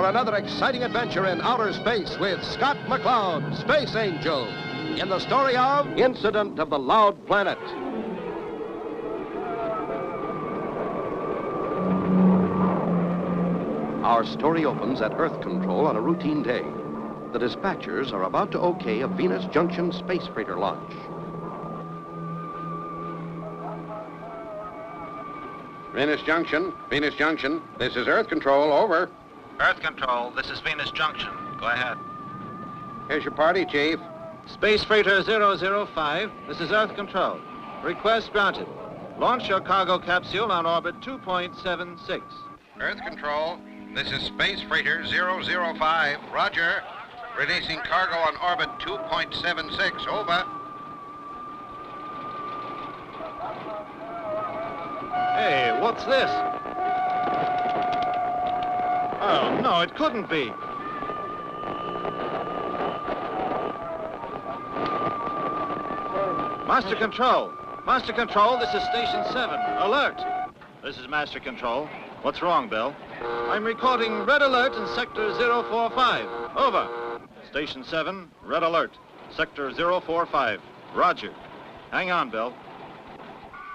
another exciting adventure in outer space with Scott McCloud, Space Angel, in the story of Incident of the Loud Planet. Our story opens at Earth Control on a routine day. The dispatchers are about to okay a Venus Junction space freighter launch. Venus Junction, this is Earth Control, over. Earth Control, this is Venus Junction. Go ahead. Here's your party, Chief. Space Freighter 005, this is Earth Control. Request granted. Launch your cargo capsule on orbit 2.76. Earth Control, this is Space Freighter 005, roger. Releasing cargo on orbit 2.76, over. Hey, what's this? Oh, no, it couldn't be. Master Control, this is Station 7. Alert. This is Master Control. What's wrong, Bill? I'm recording red alert in Sector 045. Over. Station 7, red alert. Sector 045. Roger. Hang on, Bill.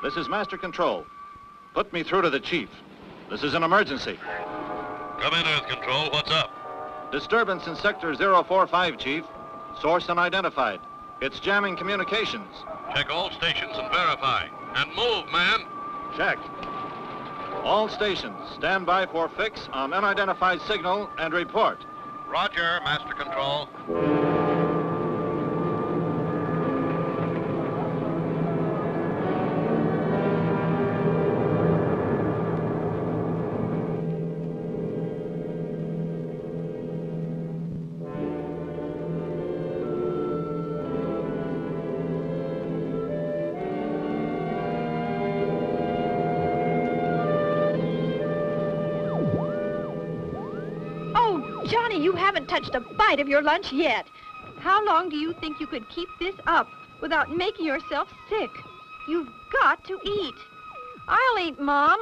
This is Master Control. Put me through to the Chief. This is an emergency. Come in, Earth Control. What's up? Disturbance in Sector 045, Chief. Source unidentified. It's jamming communications. Check all stations and verify. And move, man. Check. All stations, stand by for fix on unidentified signal and report. Roger, Master Control. Johnny, you haven't touched a bite of your lunch yet. How long do you think you could keep this up without making yourself sick? You've got to eat. I'll eat, Mom.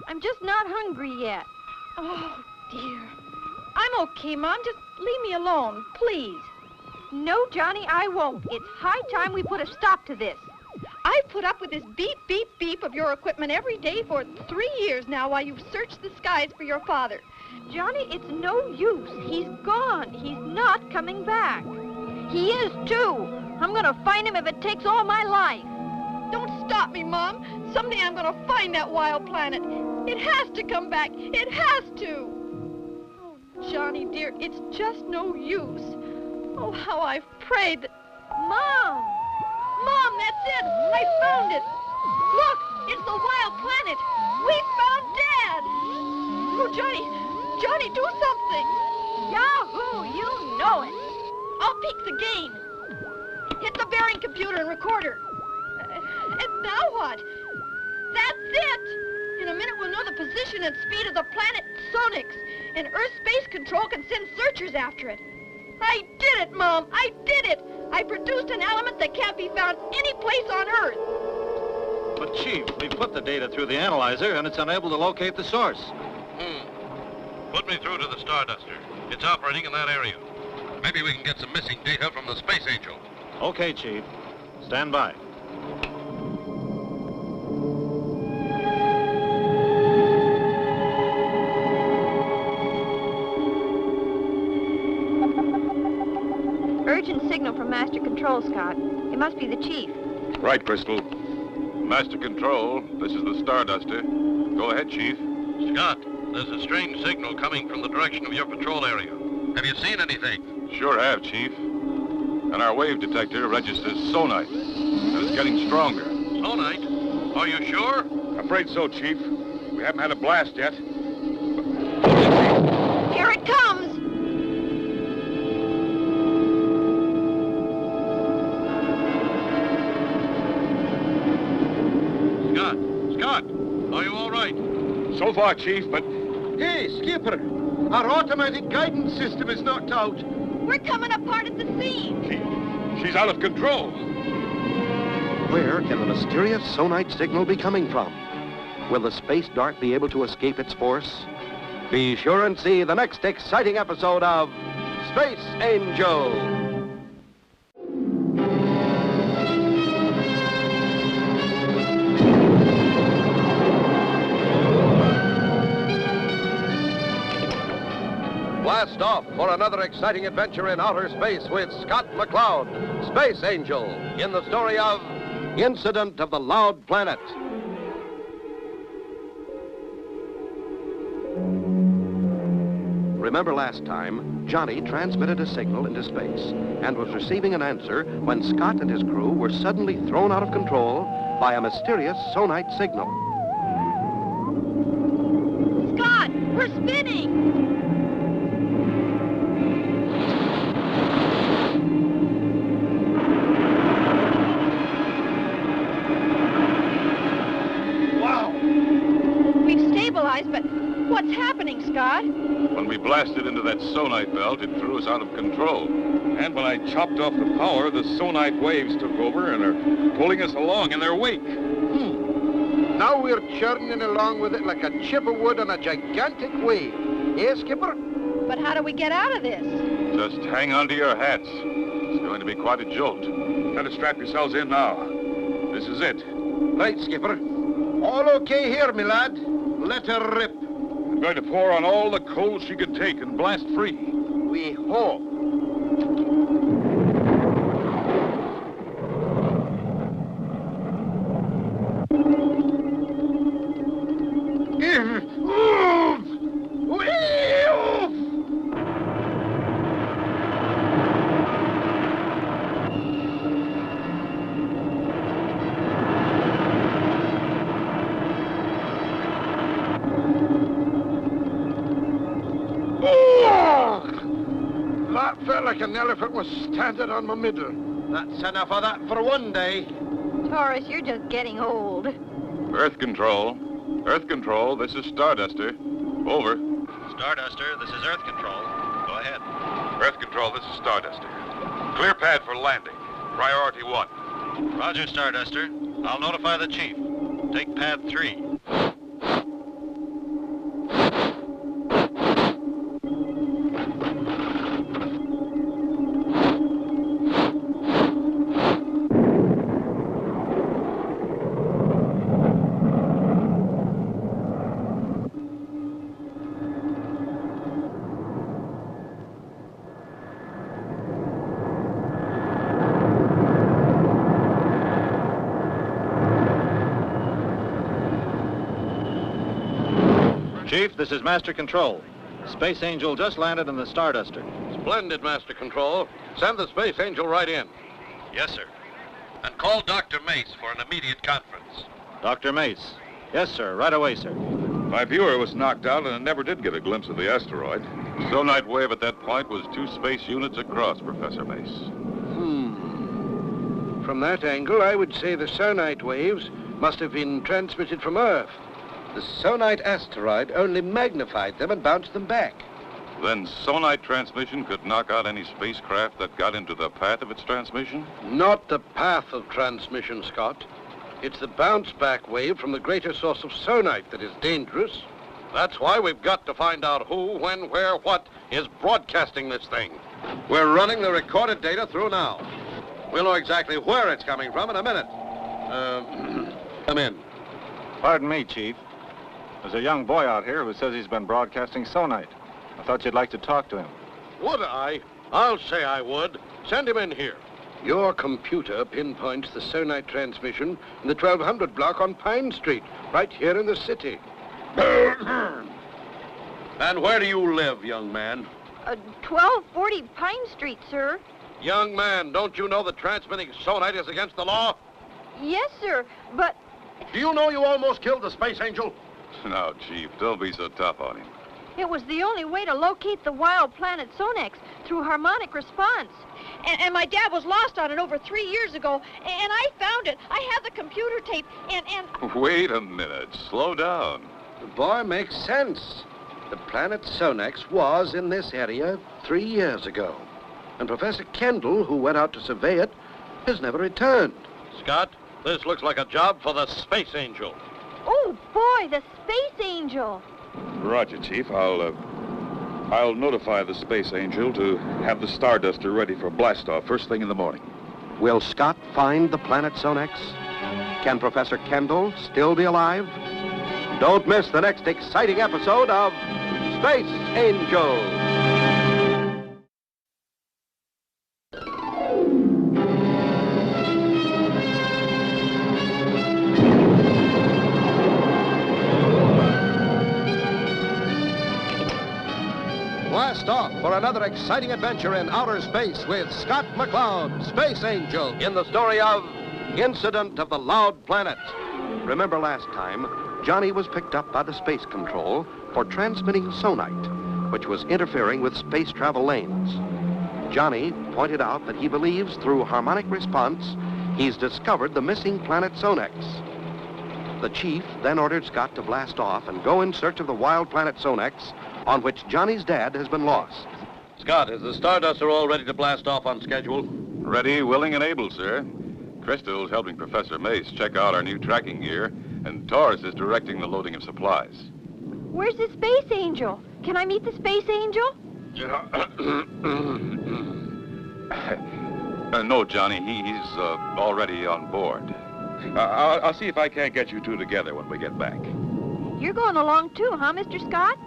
I'm just not hungry yet. Oh, dear. I'm okay, Mom. Just leave me alone, please. No, Johnny, I won't. It's high time we put a stop to this. I've put up with this beep, beep, beep of your equipment every day for 3 years now while you've searched the skies for your father. Johnny, it's no use. He's gone. He's not coming back. He is, too. I'm going to find him if it takes all my life. Don't stop me, Mom. Someday I'm going to find that wild planet. It has to come back. It has to. Oh, Johnny, dear, it's just no use. Oh, how I've prayed that... Mom! Mom, that's it! I found it! Look, it's the wild planet! We found Dad! Oh, Johnny, do something! Yahoo! You know it! I'll peek the game. Hit the bearing computer and recorder. And now what? That's it! In a minute, we'll know the position and speed of the planet sonics, and Earth Space Control can send searchers after it. I did it, Mom! I did it! I produced an element that can't be found any place on Earth. But, Chief, we've put the data through the analyzer, and it's unable to locate the source. Put me through to the Starduster. It's operating in that area. Maybe we can get some missing data from the Space Angel. Okay, Chief. Stand by. Urgent signal from Master Control, Scott. It must be the Chief. Right, Crystal. Master Control, this is the Starduster. Go ahead, Chief. Scott, there's a strange signal coming from the direction of your patrol area. Have you seen anything? Sure have, Chief. And our wave detector registers sonite. And it's getting stronger. Sonite? Are you sure? Afraid so, Chief. We haven't had a blast yet. Here it comes! Scott, are you all right? So far, Chief, but... Hey, Skipper! Our automatic guidance system is knocked out. We're coming apart at the seams. She's out of control. Where can the mysterious sonite signal be coming from? Will the space dart be able to escape its force? Be sure and see the next exciting episode of Space Angel. Blast off for another exciting adventure in outer space with Scott McCloud, Space Angel, in the story of Incident of the Loud Planet. Remember last time, Johnny transmitted a signal into space and was receiving an answer when Scott and his crew were suddenly thrown out of control by a mysterious sonite signal. Scott, we're spinning! But what's happening, Scott? When we blasted into that sonite belt, it threw us out of control. And when I chopped off the power, the sonite waves took over and are pulling us along in their wake. Now we're churning along with it like a chip of wood on a gigantic wave. Eh, Skipper? But how do we get out of this? Just hang on to your hats. It's going to be quite a jolt. Better strap yourselves in now. This is it. Right, Skipper. All okay here, me lad. Let her rip. I'm going to pour on all the coal she can take and blast free. We hope. That felt like an elephant was standing on my middle. That's enough of that for one day. Taurus, you're just getting old. Earth Control. Earth Control, this is Starduster. Over. Starduster, this is Earth Control. Go ahead. Earth Control, this is Starduster. Clear pad for landing. Priority 1. Roger, Starduster. I'll notify the chief. Take pad 3. Chief, this is Master Control. Space Angel just landed in the Starduster. Splendid, Master Control. Send the Space Angel right in. Yes, sir. And call Dr. Mace for an immediate conference. Dr. Mace. Yes, sir. Right away, sir. My viewer was knocked out and I never did get a glimpse of the asteroid. Sonite wave at that point was 2 space units across, Professor Mace. From that angle, I would say the sonite waves must have been transmitted from Earth. The sonite asteroid only magnified them and bounced them back. Then sonite transmission could knock out any spacecraft that got into the path of its transmission? Not the path of transmission, Scott. It's the bounce-back wave from the greater source of sonite that is dangerous. That's why we've got to find out who, when, where, what is broadcasting this thing. We're running the recorded data through now. We'll know exactly where it's coming from in a minute. Come in. Pardon me, Chief. There's a young boy out here who says he's been broadcasting sonite. I thought you'd like to talk to him. Would I? I'll say I would. Send him in here. Your computer pinpoints the sonite transmission in the 1200 block on Pine Street, right here in the city. And where do you live, young man? 1240 Pine Street, sir. Young man, don't you know that transmitting sonite is against the law? Yes, sir, but... Do you know you almost killed the Space Angel? No, Chief, don't be so tough on him. It was the only way to locate the wild planet Sonex through harmonic response. And my dad was lost on it over 3 years ago, and I found it. I have the computer tape, and... Wait a minute. Slow down. The boy makes sense. The planet Sonex was in this area 3 years ago. And Professor Kendall, who went out to survey it, has never returned. Scott, this looks like a job for the Space Angel. Oh, boy, the Space Angel. Roger, Chief. I'll notify the Space Angel to have the Starduster ready for blastoff first thing in the morning. Will Scott find the planet Sonex? Can Professor Kendall still be alive? Don't miss the next exciting episode of Space Angel. Blast off for another exciting adventure in outer space with Scott McCloud, Space Angel, in the story of Incident of the Loud Planet. Remember last time, Johnny was picked up by the Space Control for transmitting sonite, which was interfering with space travel lanes. Johnny pointed out that he believes through harmonic response, he's discovered the missing planet Sonex. The chief then ordered Scott to blast off and go in search of the wild planet Sonex, on which Johnny's dad has been lost. Scott, is the Starduster all ready to blast off on schedule? Ready, willing, and able, sir. Crystal's helping Professor Mace check out our new tracking gear, and Taurus is directing the loading of supplies. Where's the Space Angel? Can I meet the Space Angel? No, Johnny, he's already on board. I'll see if I can't get you two together when we get back. You're going along too, huh, Mr. Scott?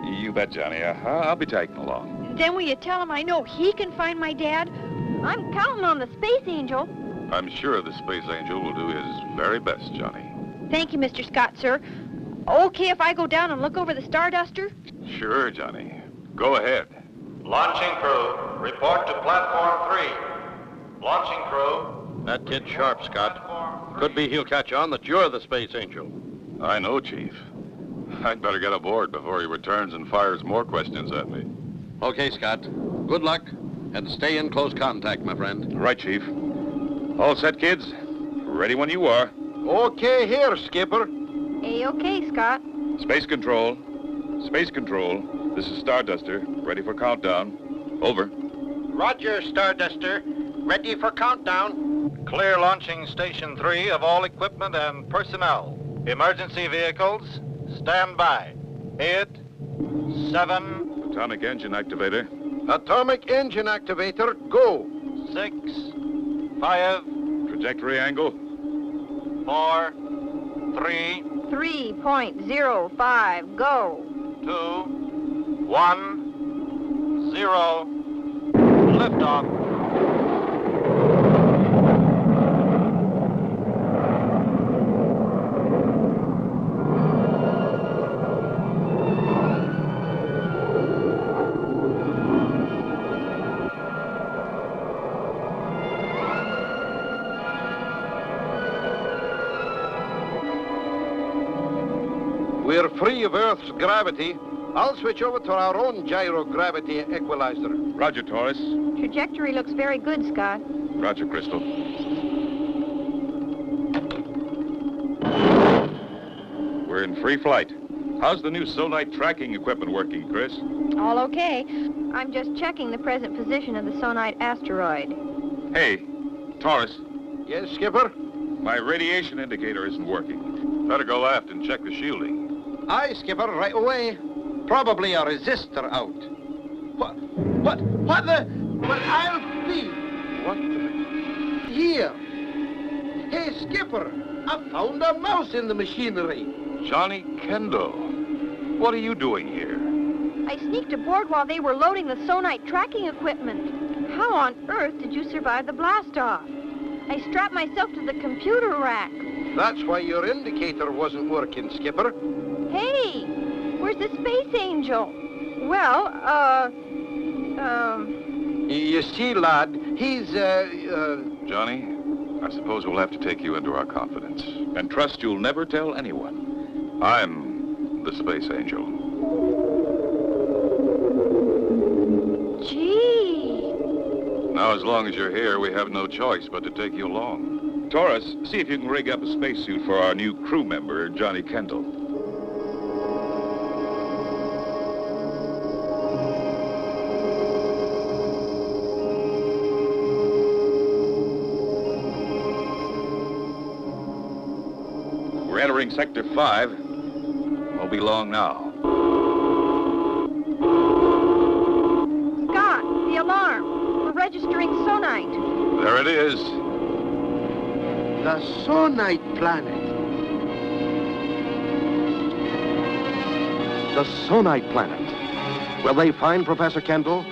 You bet, Johnny. I'll be tagging along. Then will you tell him I know he can find my dad? I'm counting on the Space Angel. I'm sure the Space Angel will do his very best, Johnny. Thank you, Mr. Scott, sir. Okay if I go down and look over the Starduster? Sure, Johnny. Go ahead. Launching crew, report to platform 3. Launching crew. That kid's sharp, Scott. Could be he'll catch on that you're the Space Angel. I know, Chief. I'd better get aboard before he returns and fires more questions at me. Okay, Scott. Good luck, and stay in close contact, my friend. Right, Chief. All set, kids? Ready when you are. Okay here, Skipper. A-okay, Scott. Space Control. Space Control. This is Starduster. Ready for countdown. Over. Roger, Starduster. Ready for countdown. Clear launching Station 3 of all equipment and personnel. Emergency vehicles, stand by. 8, 7... Atomic engine activator. Atomic engine activator, go. 6, 5... Trajectory angle. 4, 3... 3.05, go. 2, 1, 0... Liftoff. We're free of Earth's gravity. I'll switch over to our own gyrogravity equalizer. Roger, Taurus. Trajectory looks very good, Scott. Roger, Crystal. We're in free flight. How's the new sonite tracking equipment working, Chris? All okay. I'm just checking the present position of the Sonite asteroid. Hey, Taurus. Yes, Skipper? My radiation indicator isn't working. Better go aft and check the shielding. Aye, Skipper, right away. Probably a resistor out. What the? Well, I'll be. What the? Here. Hey, Skipper, I found a mouse in the machinery. Johnny Kendall. What are you doing here? I sneaked aboard while they were loading the Sonite tracking equipment. How on earth did you survive the blast-off? I strapped myself to the computer rack. That's why your indicator wasn't working, Skipper. Hey, where's the Space Angel? Well, You see, lad, he's, Johnny, I suppose we'll have to take you into our confidence and trust you'll never tell anyone. I'm the Space Angel. Gee. Now, as long as you're here, we have no choice but to take you along. Taurus, see if you can rig up a spacesuit for our new crew member, Johnny Kendall. We're entering Sector 5. Oh, Won't be long now. Scott, the alarm. We're registering sonite. There it is. The sonite planet. The Sonite Planet. Will they find Professor Kendall?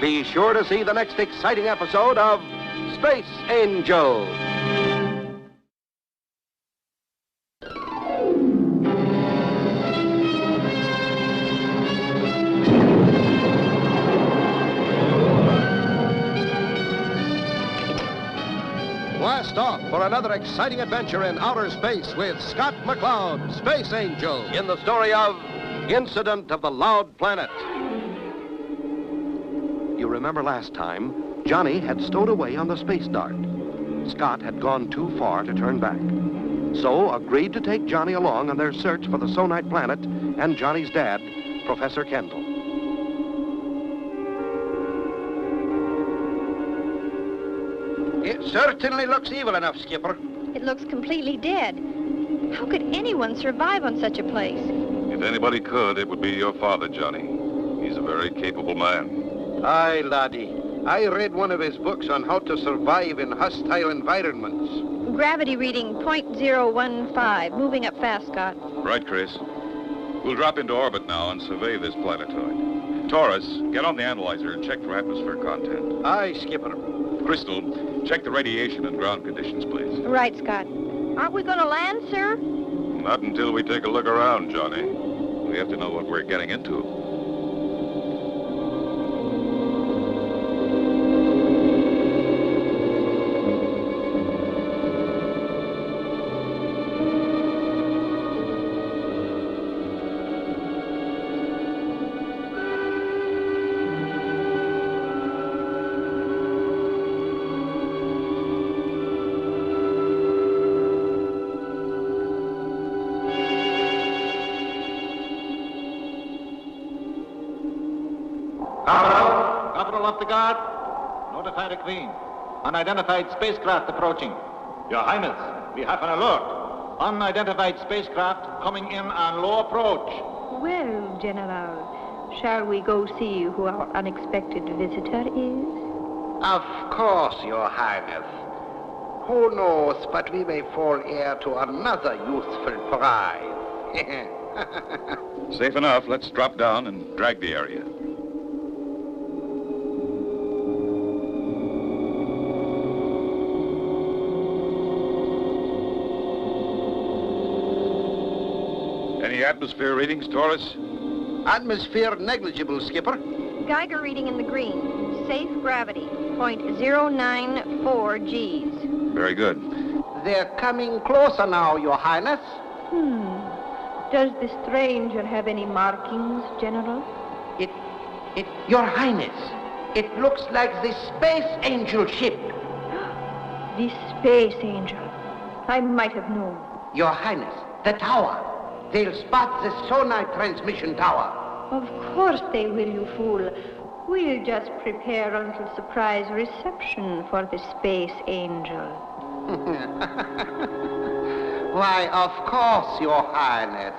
Be sure to see the next exciting episode of Space Angel. Blast off for another exciting adventure in outer space with Scott McCloud, Space Angel, in the story of Incident of the Loud Planet. You remember last time, Johnny had stowed away on the space dart. Scott had gone too far to turn back, so agreed to take Johnny along on their search for the Sonite Planet and Johnny's dad, Professor Kendall. It certainly looks evil enough, Skipper. It looks completely dead. How could anyone survive on such a place? If anybody could, it would be your father, Johnny. He's a very capable man. Aye, laddie. I read one of his books on how to survive in hostile environments. Gravity reading .015. Moving up fast, Scott. Right, Chris. We'll drop into orbit now and survey this planetoid. Taurus, get on the analyzer and check for atmosphere content. Aye, Skipper. Crystal, check the radiation and ground conditions, please. Right, Scott. Aren't we going to land, sir? Not until we take a look around, Johnny. We have to know what we're getting into. Capital of the Guard. Notify the Queen. Unidentified spacecraft approaching. Your Highness, we have an alert. Unidentified spacecraft coming in on low approach. Well, General, shall we go see who our unexpected visitor is? Of course, Your Highness. Who knows but we may fall heir to another youthful prize. Safe enough. Let's drop down and drag the area. Any atmosphere readings, Taurus? Atmosphere negligible, Skipper. Geiger reading in the green. Safe gravity. .094 Gs. Very good. They're coming closer now, Your Highness. Does the stranger have any markings, General? Your Highness, it looks like the Space Angel ship. The Space Angel. I might have known. Your Highness, the tower. They'll spot the sonite transmission tower. Of course they will, you fool. We'll just prepare a little surprise reception for the Space Angel. Why, of course, Your Highness.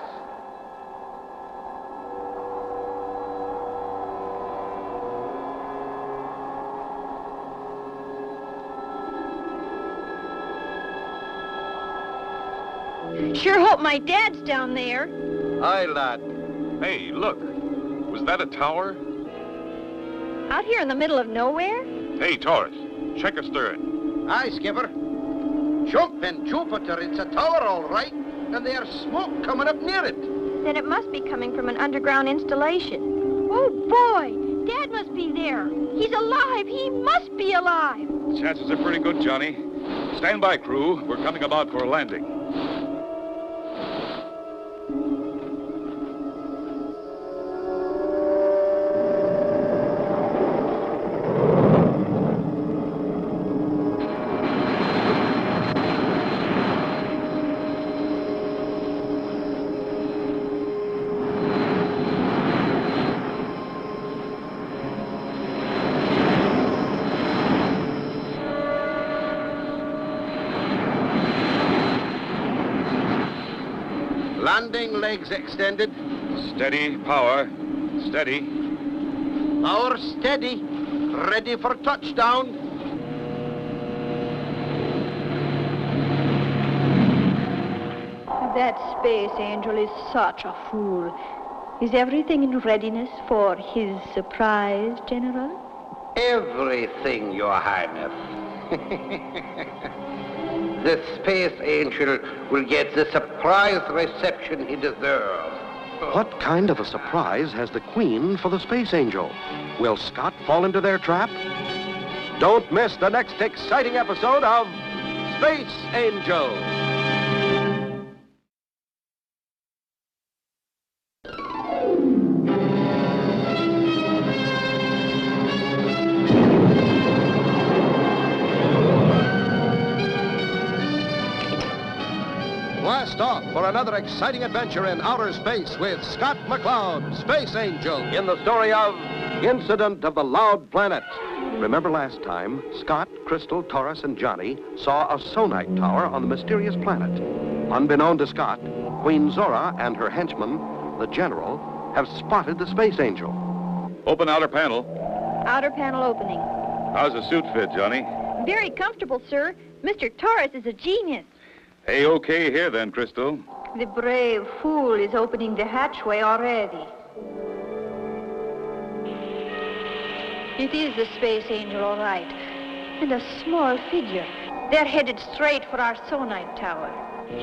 Sure hope my dad's down there. Aye, lad. Hey, look. Was that a tower? Out here in the middle of nowhere? Hey, Taurus, check astern. Aye, Skipper. Jumping Jupiter, it's a tower, all right. And there's smoke coming up near it. Then it must be coming from an underground installation. Oh, boy! Dad must be there. He's alive. He must be alive. Chances are pretty good, Johnny. Stand by, crew. We're coming about for a landing. Landing legs extended. Steady, power. Steady. Power steady. Ready for touchdown. That Space Angel is such a fool. Is everything in readiness for his surprise, General? Everything, Your Highness. The Space Angel will get the surprise reception he deserves. What kind of a surprise has the Queen for the Space Angel? Will Scott fall into their trap? Don't miss the next exciting episode of Space Angel. Blast off for another exciting adventure in outer space with Scott McCloud, Space Angel, in the story of Incident of the Loud Planet. Remember last time, Scott, Crystal, Taurus, and Johnny saw a sonite tower on the mysterious planet. Unbeknown to Scott, Queen Zora and her henchman, the General, have spotted the Space Angel. Open outer panel. Outer panel opening. How's the suit fit, Johnny? Very comfortable, sir. Mr. Torres is a genius. A-okay here then, Crystal. The brave fool is opening the hatchway already. It is the Space Angel, all right. And a small figure. They're headed straight for our sonite tower.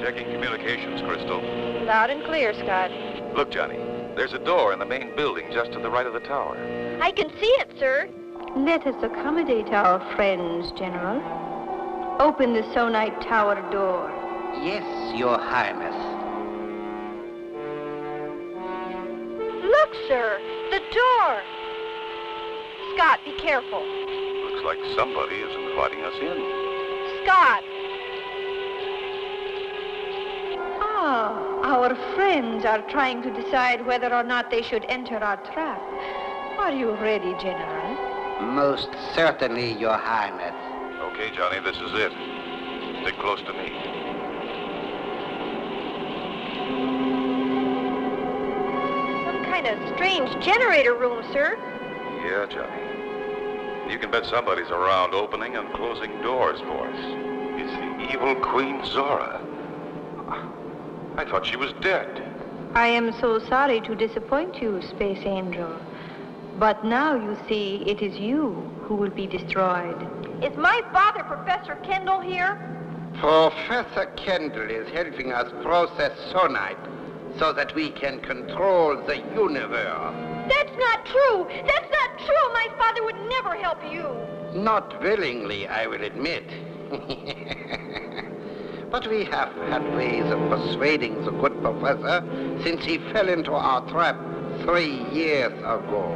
Checking communications, Crystal. Loud and clear, Scott. Look, Johnny, there's a door in the main building just to the right of the tower. I can see it, sir. Let us accommodate our friends, General. Open the sonite tower door. Yes, Your Highness. Look, sir, the door. Scott, be careful. Looks like somebody is inviting us in. Scott. Ah, our friends are trying to decide whether or not they should enter our trap. Are you ready, General? Most certainly, Your Highness. Okay, Johnny, this is it. Stick close to me. Some kind of strange generator room, sir. Yeah, Johnny. You can bet somebody's around opening and closing doors for us. It's the evil Queen Zora. I thought she was dead. I am so sorry to disappoint you, Space Angel. But now you see it is you who will be destroyed. Is my father, Professor Kendall, here? Professor Kendall is helping us process sonite so that we can control the universe. That's not true! That's not true! My father would never help you! Not willingly, I will admit. But we have had ways of persuading the good professor since he fell into our trap 3 years ago.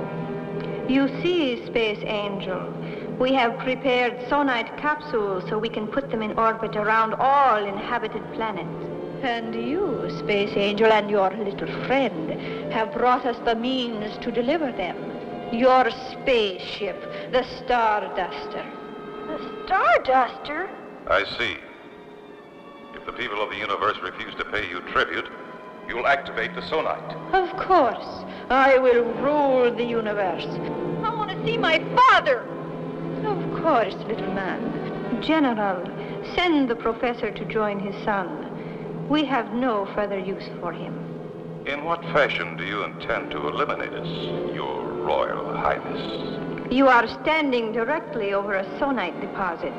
You see, Space Angel, we have prepared sonite capsules so we can put them in orbit around all inhabited planets. And you, Space Angel, and your little friend have brought us the means to deliver them. Your spaceship, the Starduster. The Starduster? I see. If the people of the universe refuse to pay you tribute, you'll activate the sonite. Of course. I will rule the universe. I want to see my father. Of course, little man. General, send the professor to join his son. We have no further use for him. In what fashion do you intend to eliminate us, Your Royal Highness? You are standing directly over a sonite deposit.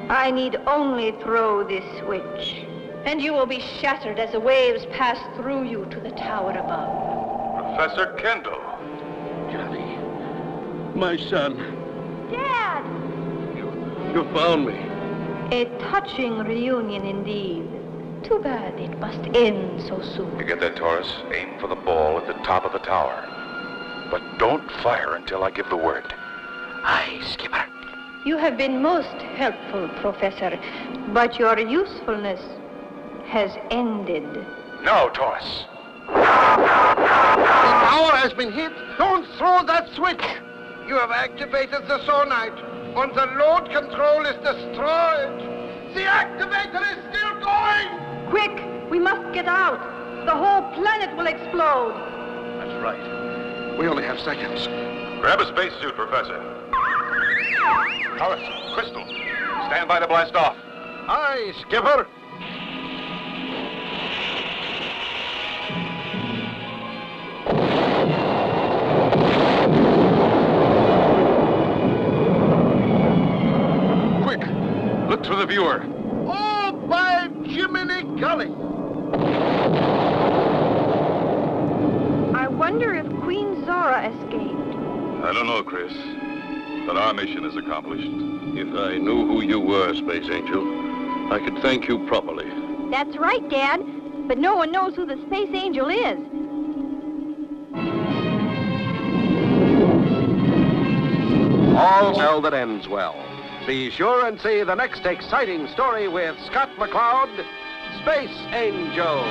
I need only throw this switch, and you will be shattered as the waves pass through you to the tower above. Professor Kendall. Johnny, my son, Dad! you found me. A touching reunion indeed. Too bad it must end so soon. You get that, Taurus? Aim for the ball at the top of the tower. But don't fire until I give the word. Aye, Skipper. You have been most helpful, Professor, but your usefulness has ended. No, Taurus. The tower has been hit. Don't throw that switch. You have activated the sonite. When the load control is destroyed, the activator is still going. Quick, we must get out. the whole planet will explode. That's right. We only have seconds. Grab a spacesuit, Professor. Horace, Crystal, stand by to blast off. Aye, Skipper. Quick, look through the viewer. Oh, by Jiminy Gully! I wonder if Queen Zora escaped. I don't know, Chris. But our mission is accomplished. If I knew who you were, Space Angel, I could thank you properly. That's right, Dad. But no one knows who the Space Angel is. All well that ends well. Be sure and see the next exciting story with Scott McCloud, Space Angel.